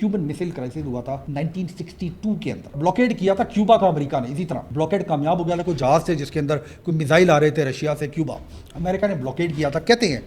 Cuban missile crisis हुआ था 1962 के अंदर। ब्लॉकेड किया था क्यूबा का अमेरिका ने। इसी तरह ब्लॉकेड कामयाब हो गया था। कोई जहाज थे जिसके अंदर कोई मिसाइल आ रहे थे रशिया से क्यूबा, अमेरिका ने ब्लॉकेड किया था। कहते हैं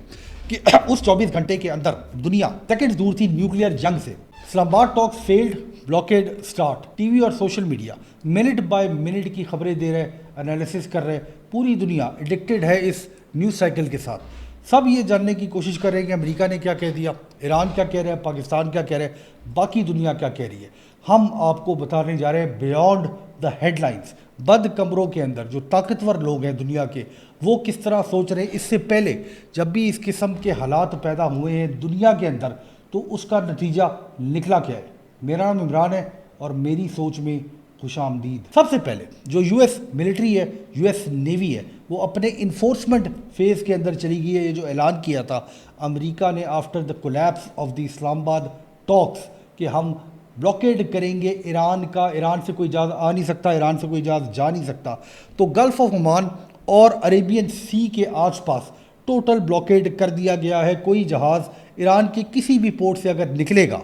कि उस 24 घंटे के अंदर दुनिया सेकंड्स दूर थी न्यूक्लियर जंग से। Islamabad talks failed, blockade start. TV और social media minute by minute की खबरें दे रहे, एनालिसिस कर रहे। पूरी दुनिया एडिक्टेड है इस न्यूज़ साइकिल के साथ। सब ये जानने की कोशिश कर रहे हैं कि अमेरिका ने क्या कह दिया, ईरान क्या कह रहा है, पाकिस्तान क्या कह रहा है, बाकी दुनिया क्या कह रही है। हम आपको बताने जा रहे हैं बियॉन्ड द हेडलाइंस। बंद कमरों के अंदर जो ताकतवर लोग हैं दुनिया के, वो किस तरह सोच रहे हैं। इससे पहले जब भी इस किस्म के हालात पैदा हुए हैं दुनिया के अंदर, तो उसका नतीजा निकला क्या है। मेरा नाम इमरान है और मेरी सोच में खुश आमदीद। सबसे पहले जो यूएस मिलिट्री है, यूएस नेवी है, वो अपने इन्फोर्समेंट फेज़ के अंदर चली गई है। ये जो ऐलान किया था अमेरिका ने after the collapse of the Islamabad talks कि हम ब्लॉकेड करेंगे ईरान का, ईरान से कोई जहाज़ आ नहीं सकता, ईरान से कोई जहाज़ जा नहीं सकता। तो गल्फ़ ऑफ ओमान और अरेबियन सी के आसपास टोटल ब्लॉकेड कर दिया गया है। कोई जहाज़ ईरान के किसी भी पोर्ट से अगर निकलेगा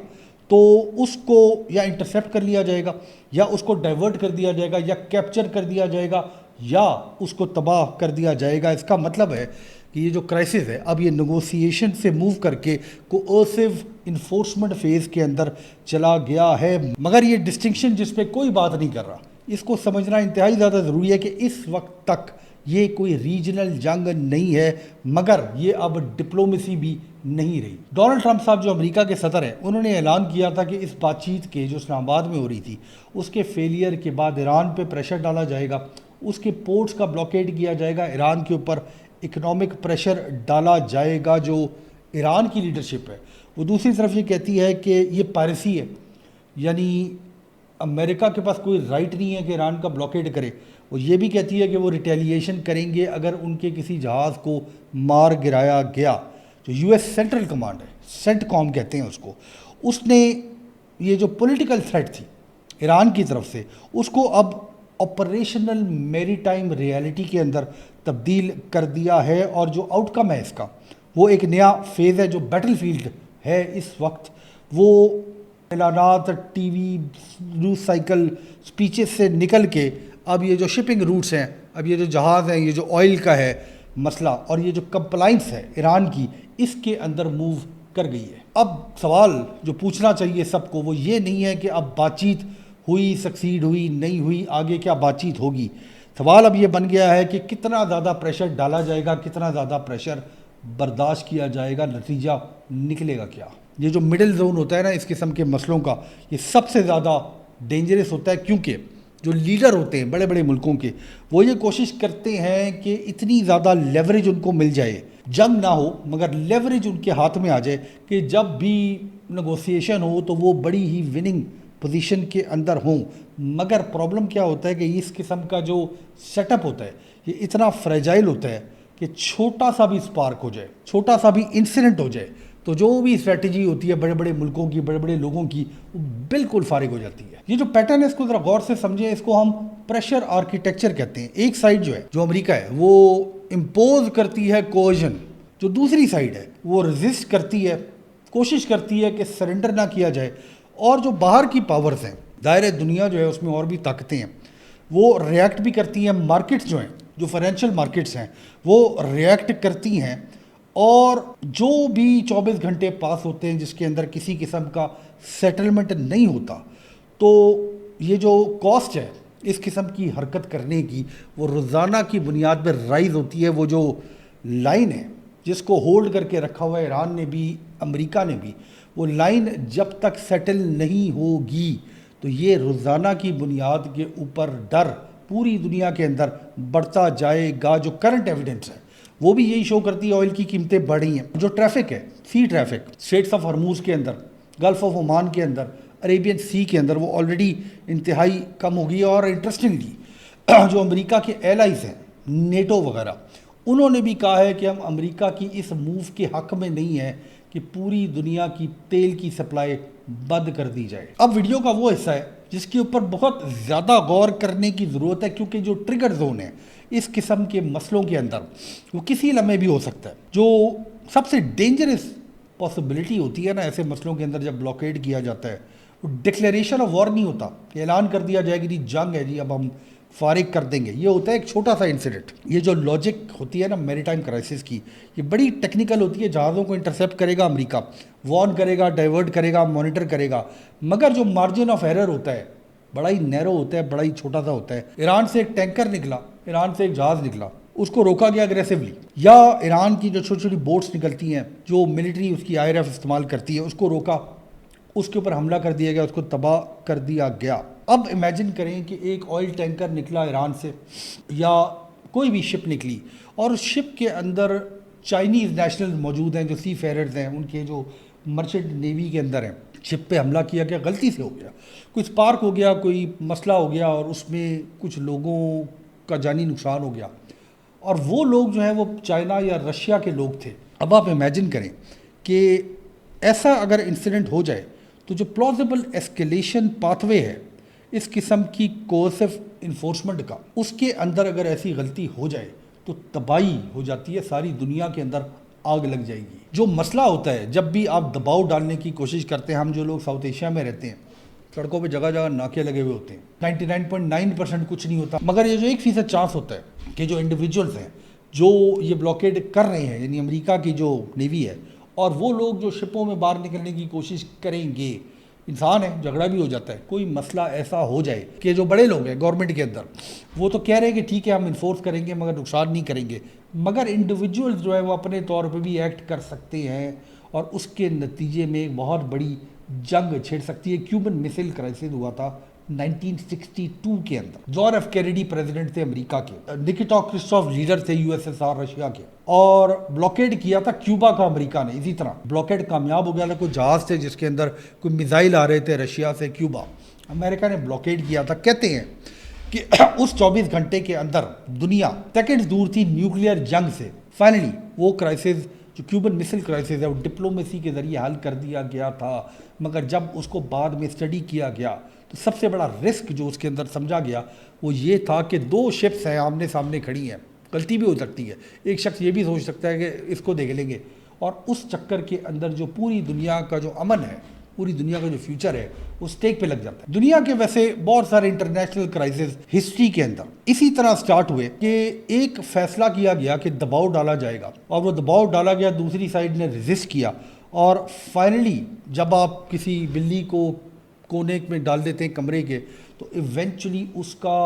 तो उसको या इंटरसेप्ट कर लिया जाएगा, या उसको डाइवर्ट कर दिया जाएगा, या कैप्चर कर दिया जाएगा, या उसको तबाह कर दिया जाएगा। इसका मतलब है कि ये जो क्राइसिस है अब ये नेगोशिएशन से मूव करके कोऑर्सिव इन्फोर्समेंट फेज़ के अंदर चला गया है। मगर ये डिस्टिंक्शन जिस पे कोई बात नहीं कर रहा, इसको समझना इंतहाई ज़्यादा ज़रूरी है कि इस वक्त तक ये कोई रीजनल जंग नहीं है, मगर ये अब डिप्लोमेसी भी नहीं रही। डोनाल्ड ट्रंप साहब जो अमेरिका के सदर हैं, उन्होंने ऐलान किया था कि इस बातचीत के जो इस्लामाबाद में हो रही थी उसके फेलियर के बाद ईरान पे प्रेशर डाला जाएगा, उसके पोर्ट्स का ब्लॉकेड किया जाएगा, ईरान के ऊपर इकोनॉमिक प्रेशर डाला जाएगा। जो ईरान की लीडरशिप है वो दूसरी तरफ ये कहती है कि ये पायरेसी है, यानी अमेरिका के पास कोई राइट नहीं है कि ईरान का ब्लॉकेड करे। वो ये भी कहती है कि वो रिटेलिएशन करेंगे अगर उनके किसी जहाज़ को मार गिराया गया। जो यूएस सेंट्रल कमांड है, सेंटकॉम कहते हैं उसको, उसने ये जो पॉलिटिकल थ्रेट थी ईरान की तरफ से, उसको अब ऑपरेशनल मैरीटाइम रियलिटी के अंदर तब्दील कर दिया है। और जो आउटकम है इसका, वो एक नया फेज़ है। जो बैटलफील्ड है इस वक्त, वो ऐलानात, टीवी, न्यूज़ साइकिल, स्पीचेस से निकल के अब ये जो शिपिंग रूट्स हैं, अब ये जो जहाज़ हैं, ये जो ऑयल का है मसला, और ये जो कंप्लाइंस है ईरान की, इसके अंदर मूव कर गई है। अब सवाल जो पूछना चाहिए सबको वो ये नहीं है कि अब बातचीत हुई, सक्सीड हुई, नहीं हुई, आगे क्या बातचीत होगी। सवाल अब ये बन गया है कि कितना ज़्यादा प्रेशर डाला जाएगा, कितना ज़्यादा प्रेशर बर्दाश्त किया जाएगा, नतीजा निकलेगा क्या। ये जो मिडिल जोन होता है ना इस किस्म के मसलों का, ये सबसे ज़्यादा डेंजरस होता है, क्योंकि जो लीडर होते हैं बड़े बड़े मुल्कों के, वो ये कोशिश करते हैं कि इतनी ज़्यादा लेवरेज उनको मिल जाए, जंग ना हो मगर लेवरेज उनके हाथ में आ जाए कि जब भी नेगोशिएशन हो तो वो बड़ी ही विनिंग पोजीशन के अंदर हों। मगर प्रॉब्लम क्या होता है कि इस किस्म का जो सेटअप होता है ये इतना फ्रेजाइल होता है कि छोटा सा भी स्पार्क हो जाए, छोटा सा भी इंसिडेंट हो जाए, तो जो भी स्ट्रेटजी होती है बड़े बड़े मुल्कों की, बड़े बड़े लोगों की, वो बिल्कुल फारिग हो जाती है। ये जो पैटर्न है इसको ज़रा गौर से समझें, इसको हम प्रेशर आर्किटेक्चर कहते हैं। एक साइड जो है, जो अमेरिका है, वो इम्पोज करती है कोएजन, जो दूसरी साइड है वो रेजिस्ट करती है, कोशिश करती है कि सरेंडर ना किया जाए। और जो बाहर की पावर्स हैं, दायरे दुनिया जो है उसमें और भी ताकतें हैं, वो रिएक्ट भी करती हैं। मार्केट्स जो हैं, जो फाइनेंशियल मार्केट्स हैं, वो रिएक्ट करती हैं। और जो भी 24 घंटे पास होते हैं जिसके अंदर किसी किस्म का सेटलमेंट नहीं होता, तो ये जो कॉस्ट है इस किस्म की हरकत करने की, वो रोज़ाना की बुनियाद पर राइज होती है। वो जो लाइन है जिसको होल्ड करके रखा हुआ है ईरान ने भी, अमेरिका ने भी, वो लाइन जब तक सेटल नहीं होगी तो ये रोज़ाना की बुनियाद के ऊपर डर पूरी दुनिया के अंदर बढ़ता जाएगा। जो करंट एविडेंस है वो भी यही शो करती है, ऑयल की कीमतें बढ़ रही हैं। जो ट्रैफिक है, सी ट्रैफिक, स्ट्रेट्स ऑफ हॉर्मूज के अंदर, गल्फ़ ऑफ ओमान के अंदर, अरेबियन सी के अंदर, वो ऑलरेडी इंतहाई कम हो गई है। और इंटरेस्टिंगली जो अमेरिका के एलाइज हैं, नेटो वगैरह, उन्होंने भी कहा है कि हम अमेरिका की इस मूव के हक़ में नहीं है कि पूरी दुनिया की तेल की सप्लाई बंद कर दी जाए। अब वीडियो का वो हिस्सा है जिसके ऊपर बहुत ज़्यादा गौर करने की ज़रूरत है, क्योंकि जो ट्रिगर जोन है इस किस्म के मसलों के अंदर वो किसी लम्हे भी हो सकता है। जो सबसे डेंजरस पॉसिबिलिटी होती है ना ऐसे मसलों के अंदर जब ब्लॉकेड किया जाता है, डिक्लेरेशन ऑफ वॉर नहीं होता कि ऐलान कर दिया जाए कि जी जंग है जी अब हम फारिग कर देंगे। ये होता है एक छोटा सा इंसिडेंट। ये जो लॉजिक होती है ना मैरीटाइम क्राइसिस की, ये बड़ी टेक्निकल होती है। जहाज़ों को इंटरसेप्ट करेगा अमेरिका, वार्न करेगा, डाइवर्ट करेगा, मॉनिटर करेगा, मगर जो मार्जिन ऑफ एरर होता है बड़ा ही नैरो होता है, बड़ा ही छोटा सा होता है। ईरान से एक टैंकर निकला, ईरान से एक जहाज़ निकला, उसको रोका गया अग्रेसिवली, या ईरान की जो छोटी छोटी बोट्स निकलती हैं जो मिलिट्री उसकी IRF इस्तेमाल करती है, उसको रोका, उसके ऊपर हमला कर दिया गया, उसको तबाह कर दिया गया। अब इमेजिन करें कि एक ऑयल टैंकर निकला ईरान से या कोई भी शिप निकली और उस शिप के अंदर चाइनीज़ नेशनल मौजूद हैं, जो सी फेरर्स हैं, उनके जो मर्चेंट नेवी के अंदर हैं। शिप पे हमला किया गया, गलती से हो गया, कोई स्पार्क हो गया, कोई मसला हो गया और उसमें कुछ लोगों का जानी नुकसान हो गया, और वो लोग जो हैं वो चाइना या रशिया के लोग थे। अब आप इमेजिन करें कि ऐसा अगर इंसिडेंट हो जाए तो जो प्लॉजिबल एस्केलेशन पाथवे है इस किस्म की कोर्सिव इन्फोर्समेंट का, उसके अंदर अगर ऐसी गलती हो जाए तो तबाही हो जाती है, सारी दुनिया के अंदर आग लग जाएगी। जो मसला होता है जब भी आप दबाव डालने की कोशिश करते हैं, हम जो लोग साउथ एशिया में रहते हैं, सड़कों पे जगह जगह नाके लगे हुए होते हैं, 99.9% कुछ नहीं होता, मगर ये जो 1% चांस होता है कि जो इंडिविजुअल्स हैं जो ये ब्लॉकेड कर रहे हैं, यानी अमेरिका की जो नेवी है और वो लोग जो शिपों में बाहर निकलने की कोशिश करेंगे, इंसान है, झगड़ा भी हो जाता है, कोई मसला ऐसा हो जाए कि जो बड़े लोग हैं गवर्नमेंट के अंदर वो तो कह रहे हैं कि ठीक है हम इन्फोर्स करेंगे मगर नुकसान नहीं करेंगे, मगर इंडिविजुअल्स जो है वो अपने तौर पे भी एक्ट कर सकते हैं और उसके नतीजे में एक बहुत बड़ी जंग छिड़ सकती है। क्यूबन मिसाइल क्राइसिस हुआ था 1962 के अंदर। जॉन एफ कैनेडी प्रेसिडेंट थे अमेरिका के, निकिटा क्रिस्टोफ लीडर थे USSR रशिया के, और ब्लॉकेड किया था क्यूबा का अमेरिका ने। इसी तरह ब्लॉकेड कामयाब हो गया था, कोई जहाज़ थे जिसके अंदर कोई मिसाइल आ रहे थे रशिया से क्यूबा, अमेरिका ने ब्लॉकेड किया था। कहते हैं कि उस 24 घंटे के अंदर दुनिया सेकंड्स दूर थी न्यूक्लियर जंग से। फाइनली वो क्राइसिस जो क्यूबन मिसाइल क्राइसिस है वो डिप्लोमेसी के ज़रिए हल कर दिया गया था, मगर जब उसको बाद में स्टडी किया गया तो सबसे बड़ा रिस्क जो उसके अंदर समझा गया वो ये था कि दो शिप्स हैं आमने सामने खड़ी हैं, गलती भी हो सकती है, एक शख्स ये भी सोच सकता है कि इसको देख लेंगे, और उस चक्कर के अंदर जो पूरी दुनिया का जो अमन है, पूरी दुनिया का जो फ्यूचर है वो स्टेक पे लग जाता है। दुनिया के वैसे बहुत सारे इंटरनेशनल क्राइसिस हिस्ट्री के अंदर इसी तरह स्टार्ट हुए कि एक फैसला किया गया कि दबाव डाला जाएगा, और वो दबाव डाला गया, दूसरी साइड ने रेजिस्ट किया, और फाइनली जब आप किसी बिल्ली को कोने में डाल देते हैं कमरे के तो इवेंचुअली उसका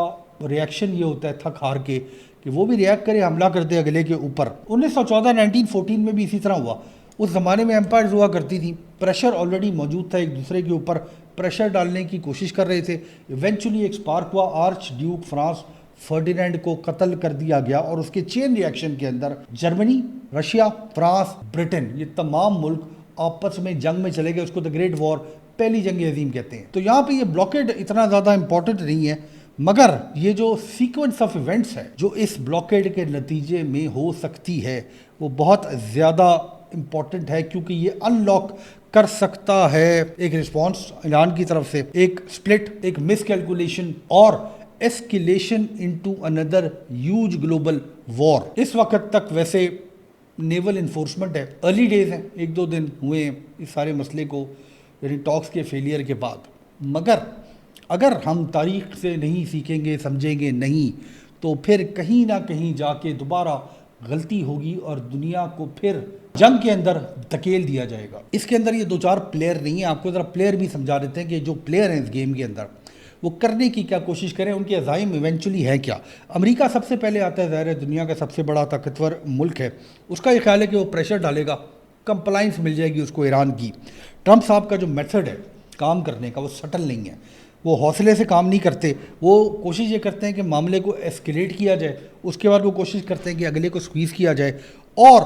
रिएक्शन ये होता है थक हार के कि वो भी रिएक्ट करे, हमला कर दे अगले के ऊपर। 1914 में भी इसी तरह हुआ। उस ज़माने में एम्पायर्स हुआ करती थी, प्रेशर ऑलरेडी मौजूद था, एक दूसरे के ऊपर प्रेशर डालने की कोशिश कर रहे थे। इवेंचुअली एक स्पार्क हुआ, आर्च ड्यूक फ्रांस फर्डिनेंड को कत्ल कर दिया गया, और उसके चेन रिएक्शन के अंदर जर्मनी, रशिया, फ्रांस, ब्रिटेन, ये तमाम मुल्क आपस में जंग में चले गए। उसको द ग्रेट वॉर, पहली जंग अजीम कहते हैं। तो यहाँ पे ये ब्लॉकेड इतना ज़्यादा इंपॉर्टेंट नहीं है, मगर ये जो सीक्वेंस ऑफ इवेंट्स है जो इस ब्लॉकेड के नतीजे में हो सकती है वो बहुत ज़्यादा इम्पॉर्टेंट है, क्योंकि ये अनलॉक कर सकता है एक रिस्पॉन्स ईरान की तरफ से, एक स्प्लिट, एक मिस कैलकुलेशन और escalation into another huge global war. इस वक्त तक वैसे नेवल इन्फोर्समेंट है, अर्ली डेज हैं, 1-2 दिन हुए हैं इस सारे मसले को यानी टॉक्स के फेलियर के बाद, मगर अगर हम तारीख से नहीं सीखेंगे, समझेंगे नहीं, तो फिर कहीं ना कहीं जाके दोबारा गलती होगी और दुनिया को फिर जंग के अंदर धकेल दिया जाएगा। इसके अंदर ये 2-4 प्लेयर नहीं है, आपको ज़रा प्लेयर भी समझा देते हैं कि जो प्लेयर हैं इस गेम के अंदर वो करने की क्या कोशिश करें, उनके अज़ाइम इवेंचुअली है क्या। अमेरिका सबसे पहले आता है, ज़ाहिर है दुनिया का सबसे बड़ा ताकतवर मुल्क है, उसका ये ख्याल है कि वो प्रेशर डालेगा, कंप्लाइंस मिल जाएगी उसको ईरान की। ट्रंप साहब का जो मेथड है काम करने का वो सटल नहीं है, वो हौसले से काम नहीं करते, वो कोशिश ये करते हैं कि मामले को एस्केलेट किया जाए, उसके बाद वो कोशिश करते हैं कि अगले को स्क्वीज़ किया जाए और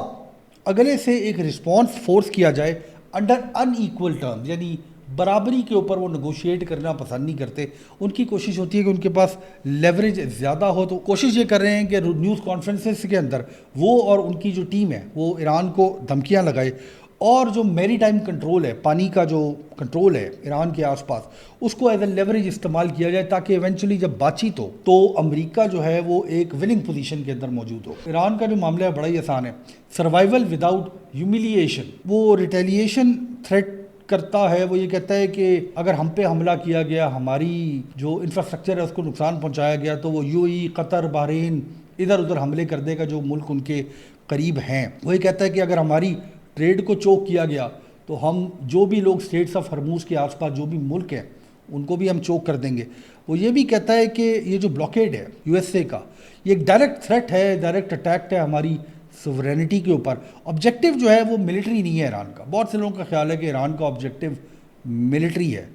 अगले से एक रिस्पॉन्स फोर्स किया जाए अंडर अनईक्वल टर्म्स, यानी बराबरी के ऊपर वो नेगोशिएट करना पसंद नहीं करते। उनकी कोशिश होती है कि उनके पास लेवरेज ज़्यादा हो, तो कोशिश ये कर रहे हैं कि न्यूज़ कॉन्फ्रेंसेस के अंदर वो और उनकी जो टीम है वो ईरान को धमकियां लगाए, और जो मैरी टाइम कंट्रोल है, पानी का जो कंट्रोल है ईरान के आसपास, उसको एज ए लेवरेज इस्तेमाल किया जाए ताकि इवेंचुअली जब बातचीत हो तो अमेरिका जो है वो एक विनिंग पोजीशन के अंदर मौजूद हो। ईरान का जो मामला है बड़ा ही आसान है, सर्वाइवल विदाउट ह्यूमिलिएशन। वो रिटेलिएशन थ्रेट کرتا ہے وہ یہ کہتا ہے کہ اگر ہم پہ حملہ کیا گیا, ہماری جو انفراسٹرکچر ہے اس کو نقصان پہنچایا گیا, تو وہ یو ای, قطر, بحرین ادھر ادھر حملے کر دے گا جو ملک ان کے قریب ہیں. وہ یہ کہتا ہے کہ اگر ہماری ٹریڈ کو چوک کیا گیا تو ہم جو بھی لوگ اسٹیٹس آف ہرموز کے آس پاس جو بھی ملک ہیں ان کو بھی ہم چوک کر دیں گے. وہ یہ بھی کہتا ہے کہ یہ جو بلاکیڈ ہے یو ایس اے کا, یہ ایک ڈائریکٹ تھریٹ ہے, ڈائریکٹ اٹیک ہے ہماری سورینٹی کے اوپر. آبجیکٹیو جو ہے وہ ملٹری نہیں ہے ایران کا. بہت سے لوگوں کا خیال ہے کہ ایران کا آبجیکٹیو ملٹری ہے,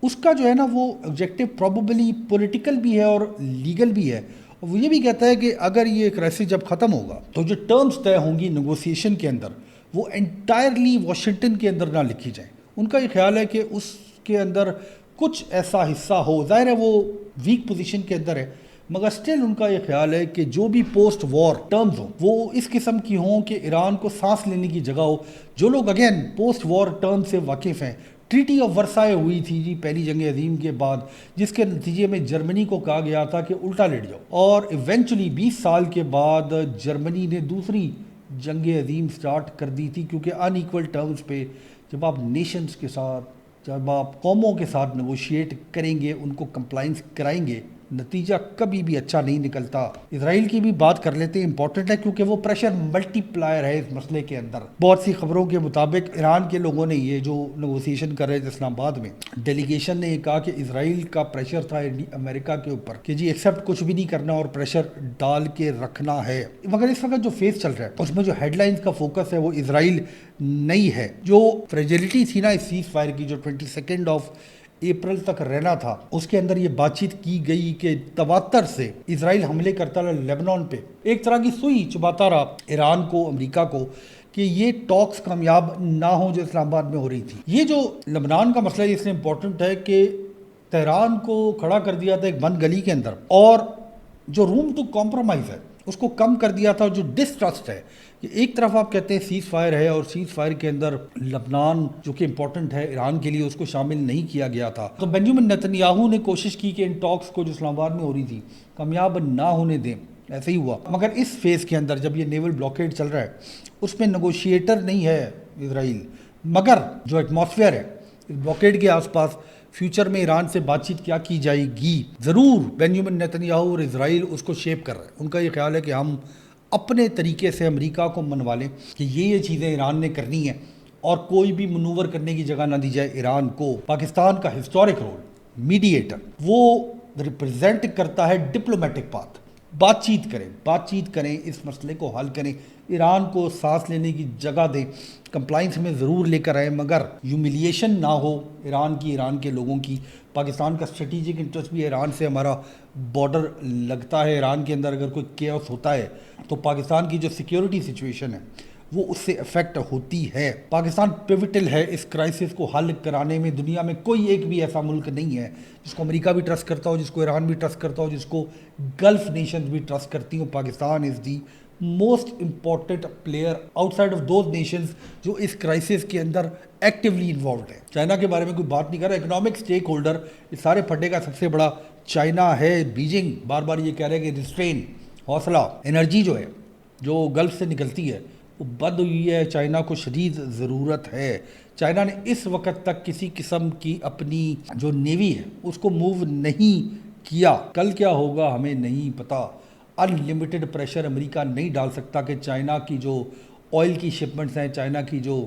اس کا جو ہے نا وہ آبجیکٹیو پروبیبلی پولیٹیکل بھی ہے اور لیگل بھی ہے. وہ یہ بھی کہتا ہے کہ اگر یہ کرائسس جب ختم ہوگا تو جو ٹرمز طے ہوں گی نیگوسیشن کے اندر وہ انٹائرلی واشنگٹن کے اندر نہ لکھی جائیں. ان کا یہ خیال ہے کہ اس کے اندر کچھ ایسا حصہ ہو, ظاہر ہے وہ ویک پوزیشن کے اندر ہے, مگر اسٹل ان کا یہ خیال ہے کہ جو بھی پوسٹ وار ٹرمز ہوں وہ اس قسم کی ہوں کہ ایران کو سانس لینے کی جگہ ہو. جو لوگ اگین پوسٹ وار ٹرم سے واقف ہیں, ٹریٹی آف ورسائے ہوئی تھی جی پہلی جنگ عظیم کے بعد, جس کے نتیجے میں جرمنی کو کہا گیا تھا کہ الٹا لیٹ جاؤ, اور ایونچولی 20 سال کے بعد جرمنی نے دوسری جنگ عظیم سٹارٹ کر دی تھی, کیونکہ ان ایکول ٹرمز پہ جب آپ نیشنز کے ساتھ, جب آپ قوموں کے ساتھ نیگوشیٹ کریں گے, ان کو کمپلائنس کرائیں گے, نتیجہ کبھی بھی اچھا نہیں نکلتا. اسرائیل کی بھی بات کر لیتے ہیں, امپورٹنٹ ہے کیونکہ وہ پریشر ملٹی پلائر ہے اس مسئلے کے اندر. بہت سی خبروں کے مطابق ایران کے لوگوں نے یہ جو نیگوسیشن کر رہے تھے اسلام آباد میں, ڈیلیگیشن نے یہ کہا کہ اسرائیل کا پریشر تھا امریکہ کے اوپر کہ جی ایکسیپٹ کچھ بھی نہیں کرنا اور پریشر ڈال کے رکھنا ہے. مگر اس وقت جو فیس چل رہا ہے اس میں جو ہیڈ لائنز کا فوکس ہے وہ اسرائیل نہیں ہے. جو فریجلٹی تھی نا اس سیز فائر کی, جو 22 اپریل تک رہنا تھا, اس کے اندر یہ بات چیت کی گئی کہ تواتر سے اسرائیل حملے کرتا رہا لیبنان پہ, ایک طرح کی سوئی چباتا رہا ایران کو, امریکہ کو, کہ یہ ٹاکس کامیاب نہ ہوں جو اسلام آباد میں ہو رہی تھی. یہ جو لبنان کا مسئلہ ہے اس لیے امپورٹنٹ ہے کہ تہران کو کھڑا کر دیا تھا ایک بند گلی کے اندر, اور جو روم ٹو کمپرومائز ہے اس کو کم کر دیا تھا. جو ڈسٹرسٹ ہے کہ ایک طرف آپ کہتے ہیں سیز فائر ہے, اور سیز فائر کے اندر لبنان جو کہ امپورٹنٹ ہے ایران کے لیے اس کو شامل نہیں کیا گیا تھا. تو بنجامن نیتن نے کوشش کی کہ ان ٹاکس کو جو اسلام آباد میں ہو رہی تھی کامیاب نہ ہونے دیں, ایسے ہی ہوا. مگر اس فیز کے اندر جب یہ نیول بلاکیڈ چل رہا ہے اس میں نیگوشیٹر نہیں ہے اسرائیل, مگر جو ایٹماسفیئر ہے اس بلاکیڈ کے آس پاس فیوچر میں ایران سے بات چیت کیا کی جائے گی, ضرور بنجامن نیتن اور اسرائیل اس کو شیپ کر رہے ہیں. ان کا یہ خیال ہے کہ ہم اپنے طریقے سے امریکہ کو منوا لیں کہ یہ چیزیں ایران نے کرنی ہیں, اور کوئی بھی منور کرنے کی جگہ نہ دی جائے ایران کو. پاکستان کا ہسٹورک رول میڈیٹر, وہ ریپرزینٹ کرتا ہے ڈپلومیٹک پاتھ, بات چیت کریں, اس مسئلے کو حل کریں, ایران کو سانس لینے کی جگہ دیں, کمپلائنس میں ضرور لے کر آئیں, مگر ہیوملیشن نہ ہو ایران کے لوگوں کی. پاکستان کا اسٹریٹجک انٹرسٹ بھی ایران سے, ہمارا بارڈر لگتا ہے ایران کے اندر, اگر کوئی کیوس ہوتا ہے تو پاکستان کی جو سیکیورٹی سچویشن ہے وہ اس سے افیکٹ ہوتی ہے. پاکستان پیوٹل ہے اس کرائسس کو حل کرانے میں. دنیا میں کوئی ایک بھی ایسا ملک نہیں ہے جس کو امریکہ بھی ٹرسٹ کرتا ہو, جس کو ایران بھی ٹرسٹ کرتا ہو, جس کو گلف نیشنز بھی ٹرسٹ کرتی ہوں. Pakistan is the most important player outside of those nations جو اس کرائسس کے اندر ایکٹیولی انوالوڈ ہے. چائنا کے بارے میں کوئی بات نہیں کر رہا, اکنامک اسٹیک ہولڈر اس سارے پھڈے کا سب سے بڑا چائنا ہے. بیجنگ بار بار یہ کہہ رہے ہیں کہ ریسٹرین, حوصلہ, انرجی جو ہے جو گلف سے نکلتی ہے وہ بند ہوئی ہے, چائنا کو شدید ضرورت ہے. چائنا نے اس وقت تک کسی قسم کی اپنی جو نیوی ہے اس کو موو نہیں کیا. کل کیا ہوگا ہمیں نہیں پتا. ان لمیٹڈ پریشر امریکہ نہیں ڈال سکتا کہ چائنا کی جو آئل کی شپمنٹس ہیں, چائنا کی جو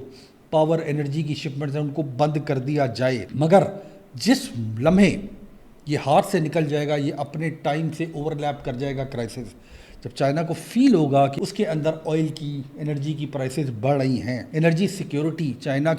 پاور انرجی کی شپمنٹس ہیں ان کو بند کر دیا جائے. مگر جس لمحے یہ ہاتھ سے نکل جائے گا, یہ اپنے ٹائم سے اوور لیپ کر جائے گا کرائسس, جب چائنا کو فیل ہوگا کہ اس کے اندر آئل کی, انرجی کی پرائسز بڑھ رہی ہیں, انرجی سیکیورٹی چائنا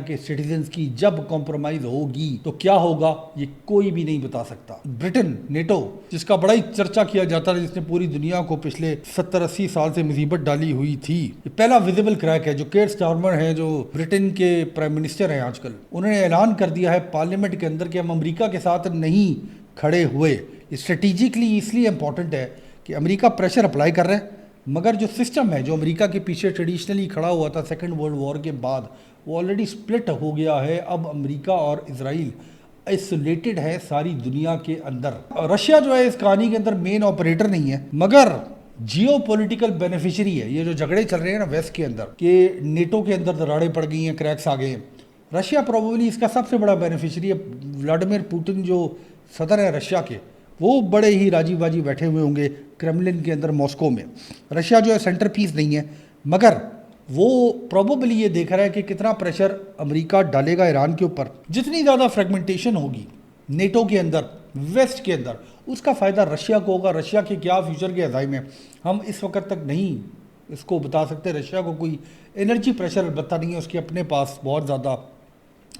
کے سٹیزنز کی جب کمپرومائز ہوگی تو کیا ہوگا یہ کوئی بھی نہیں بتا سکتا. برٹن, نیٹو, جس کا بڑا ہی چرچا کیا جاتا ہے, جس نے پوری دنیا کو پچھلے 70-80 سال سے مصیبت ڈالی ہوئی تھی, یہ پہلا ویزیبل کریک ہے. جو کیئر سٹارمر ہیں, جو برٹن کے پرائم منسٹر ہیں آج کل, انہوں نے اعلان کر دیا ہے پارلیمنٹ کے اندر کہ ہم امریکہ کے ساتھ نہیں کھڑے ہوئے. اسٹریٹجکلی اس لیے امپورٹنٹ ہے کہ امریکہ پریشر اپلائی کر رہا ہے, مگر جو سسٹم ہے جو امریکہ کے پیچھے ٹریڈیشنلی کھڑا ہوا تھا سیکنڈ ورلڈ وار کے بعد, وہ آلریڈی سپلٹ ہو گیا ہے. اب امریکہ اور اسرائیل آئسولیٹڈ ہے ساری دنیا کے اندر. رشیا جو ہے اس کہانی کے اندر مین آپریٹر نہیں ہے, مگر جیو پولیٹیکل بینیفیشری ہے. یہ جو جھگڑے چل رہے ہیں نا ویسٹ کے اندر کہ نیٹو کے اندر دراڑیں پڑ گئی ہیں, کریکس آ گئے ہیں, रशिया प्रोबेबली इसका सबसे बड़ा बेनिफिशियरी है। व्लादिमीर पुतिन जो सदर है रशिया के, वो बड़े ही राजी बाजी बैठे हुए होंगे क्रेमलिन के अंदर मॉस्को में। रशिया जो है सेंटर पीस नहीं है, मगर वो प्रोबेबली ये देख रहा है कि कितना प्रेशर अमेरिका डालेगा ईरान के ऊपर। जितनी ज़्यादा फ्रेगमेंटेशन होगी नेटो के अंदर, वेस्ट के अंदर, उसका फ़ायदा रशिया को होगा। रशिया के क्या फ्यूचर के अज़ाइम हैं हम इस वक्त तक नहीं इसको बता सकते। रशिया को कोई एनर्जी प्रेशर अलबत्ता नहीं है, उसके अपने पास बहुत ज़्यादा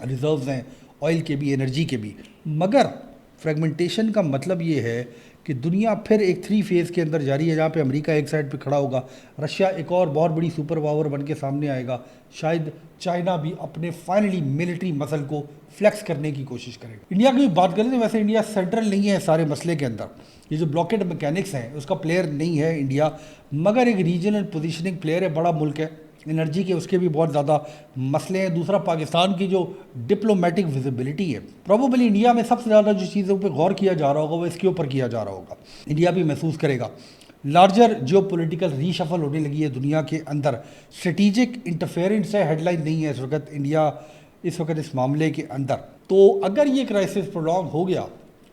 रिजर्व्स हैं, ऑयल के भी, एनर्जी के भी। मगर फ्रेगमेंटेशन का मतलब ये है कि दुनिया फिर एक 3 फेज़ के अंदर जारी है, जहाँ पे अमेरिका एक साइड पे खड़ा होगा, रशिया एक और बहुत बड़ी सुपर पावर बन के सामने आएगा, शायद चाइना भी अपने फाइनली मिलिट्री मसल को फ्लेक्स करने की कोशिश करेगा। इंडिया की भी बात करें तो वैसे इंडिया सेंट्रल नहीं है सारे मसले के अंदर। ये जो ब्लॉकेड मैकेनिक्स हैं उसका प्लेयर नहीं है इंडिया, मगर एक रीजनल पोजिशनिंग प्लेयर है, बड़ा मुल्क है, एनर्जी के उसके भी बहुत ज़्यादा मसले हैं। दूसरा, पाकिस्तान की जो डिप्लोमेटिक विजिबिलिटी है, प्रोबेबली इंडिया में सबसे ज़्यादा जो चीज़ों पे गौर किया जा रहा होगा वो इसके ऊपर किया जा रहा होगा। इंडिया भी महसूस करेगा लार्जर जियोपॉलिटिकल रीशफल होने लगी है दुनिया के अंदर। स्ट्रेटिजिक इंटरफेरेंस है, हेडलाइन नहीं है इस वक्त इंडिया इस वक्त इस मामले के अंदर। तो अगर ये क्राइसिस प्रोलॉन्ग हो गया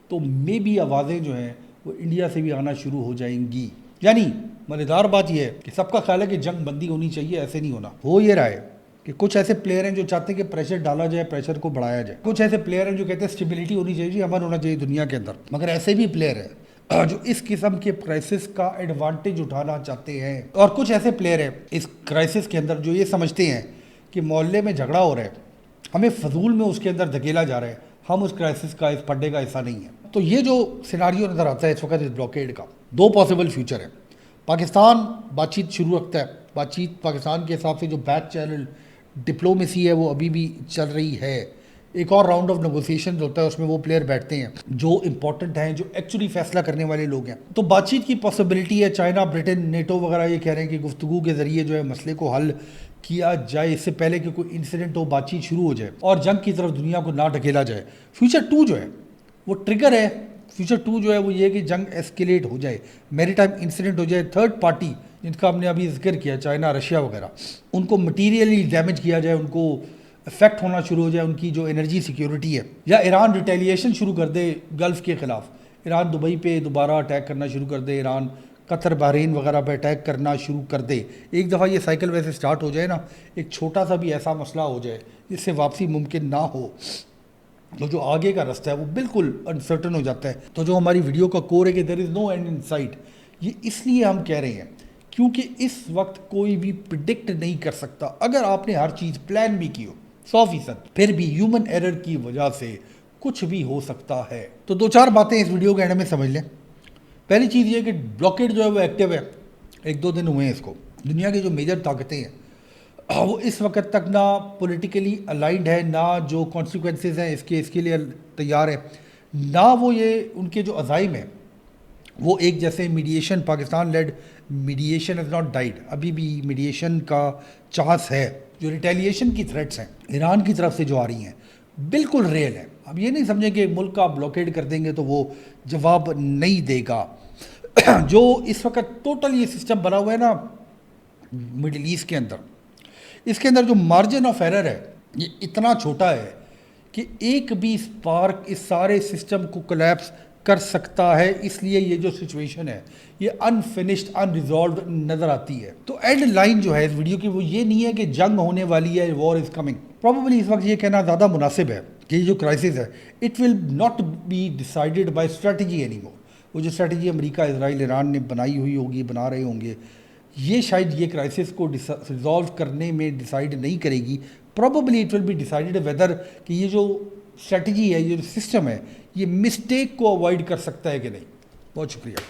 तो मे बी आवाज़ें जो हैं वो इंडिया से भी आना शुरू हो जाएंगी। यानी मज़ेदार बात यह है कि सबका ख्याल है कि जंग बंदी होनी चाहिए, ऐसे नहीं होना। हो ये रहा है कि कुछ ऐसे प्लेयर हैं जो चाहते हैं कि प्रेशर डाला जाए, प्रेशर को बढ़ाया जाए। कुछ ऐसे प्लेयर हैं जो कहते हैं स्टेबिलिटी होनी चाहिए, अमन होना चाहिए दुनिया के अंदर। मगर ऐसे भी प्लेयर हैं जो इस किस्म के क्राइसिस का एडवांटेज उठाना चाहते हैं। और कुछ ऐसे प्लेयर हैं इस क्राइसिस के अंदर जो ये समझते हैं कि मोहल्ले में झगड़ा हो रहा है, हमें फजूल में उसके अंदर धकेला जा रहा है, हम उस क्राइसिस का, इस पड्डे का हिस्सा नहीं है। तो ये जो सिनारियो नज़र आता है इस वक्त इस ब्लॉकेड का, 2 पॉसिबल फ्यूचर है। पाकिस्तान बातचीत शुरू रखता है, बातचीत पाकिस्तान के हिसाब से जो बैक चैनल डिप्लोमेसी है वो अभी भी चल रही है। एक और राउंड ऑफ नेगोशिएशन होता है, उसमें वो प्लेयर बैठते हैं जो इंपॉर्टेंट हैं, जो एक्चुअली फैसला करने वाले लोग हैं। तो बातचीत की पॉसिबिलिटी है। चाइना, ब्रिटेन, नेटो वगैरह ये कह रहे हैं कि गुफ्तगू के ज़रिए जो है मसले को हल किया जाए, इससे पहले कि कोई इंसिडेंट हो, बातचीत शुरू हो जाए और जंग की तरफ दुनिया को ना ढकेला जाए। फ्यूचर 2 जो है वो ट्रिगर है। फ्यूचर 2 जो है वो ये कि जंग एस्केलेट हो जाए, मैरीटाइम इंसिडेंट हो जाए, थर्ड पार्टी जिनका हमने अभी जिक्र किया, चाइना, रशिया वगैरह, उनको मटीरियली डैमेज किया जाए, उनको इफेक्ट होना शुरू हो जाए उनकी जो एनर्जी सिक्योरिटी है। या ईरान रिटेलिएशन शुरू कर दे गल्फ़ के ख़िलाफ़, ईरान दुबई पे दोबारा अटैक करना शुरू कर दे, ईरान कतर, बहरीन वगैरह पे अटैक करना शुरू कर दे। एक दफ़ा ये साइकिल वैसे स्टार्ट हो जाए ना, एक छोटा सा भी ऐसा मसला हो जाए जिससे वापसी मुमकिन ना हो, तो जो आगे का रास्ता है वो बिल्कुल अनसर्टन हो जाता है। तो जो हमारी वीडियो का कोर है कि there is no end in sight, ये इसलिए हम कह रहे हैं क्योंकि इस वक्त कोई भी प्रिडिक्ट नहीं कर सकता। अगर आपने हर चीज़ प्लान भी की हो 100%, फिर भी ह्यूमन एरर की वजह से कुछ भी हो सकता है। तो 2-4 बातें इस वीडियो के एंड में समझ लें। पहली चीज़ ये कि ब्लॉकेड जो है वो एक्टिव है, 1-2 दिन हुए हैं इसको। दुनिया की जो मेजर ताकतें हैं वो इस वक्त तक ना पॉलिटिकली अलाइंड है, ना जो कॉन्सिक्वेंसेस हैं इसके लिए तैयार है, ना वो ये उनके जो अज़ाइम हैं वो एक जैसे। Mediation, Pakistan led mediation is not died, अभी भी मीडिएशन का चांस है। जो रिटेलिएशन की थ्रेट्स हैं ईरान की तरफ से जो आ रही हैं बिल्कुल रियल है। अब ये नहीं समझें कि मुल्क का ब्लॉकेड कर देंगे तो वो जवाब नहीं देगा। जो इस वक्त टोटल ये सिस्टम बना हुआ है ना मिडिल ईस्ट के अंदर, इसके अंदर जो मार्जिन ऑफ एरर है ये इतना छोटा है कि एक भी स्पार्क इस सारे सिस्टम को कोलैप्स कर सकता है। इसलिए ये जो सिचुएशन है ये अनफिनिश्ड, अनरिजॉल्व नज़र आती है। तो एंड लाइन जो है इस वीडियो की वो ये नहीं है कि जंग होने वाली है, वॉर इज़ कमिंग। प्रॉबेबली इस वक्त ये कहना ज़्यादा मुनासिब है कि ये जो क्राइसिस है it will not be decided by strategy anymore. वो जो स्ट्रेटजी अमेरिका, इजराइल, ईरान ने बनाई हुई होगी, बना रहे होंगे, ये शायद ये क्राइसिस को रिजॉल्व करने में डिसाइड नहीं करेगी। Probably it will be decided weather कि ये जो स्ट्रेटजी है, ये जो सिस्टम है, ये मिस्टेक को अवॉइड कर सकता है कि नहीं। बहुत शुक्रिया।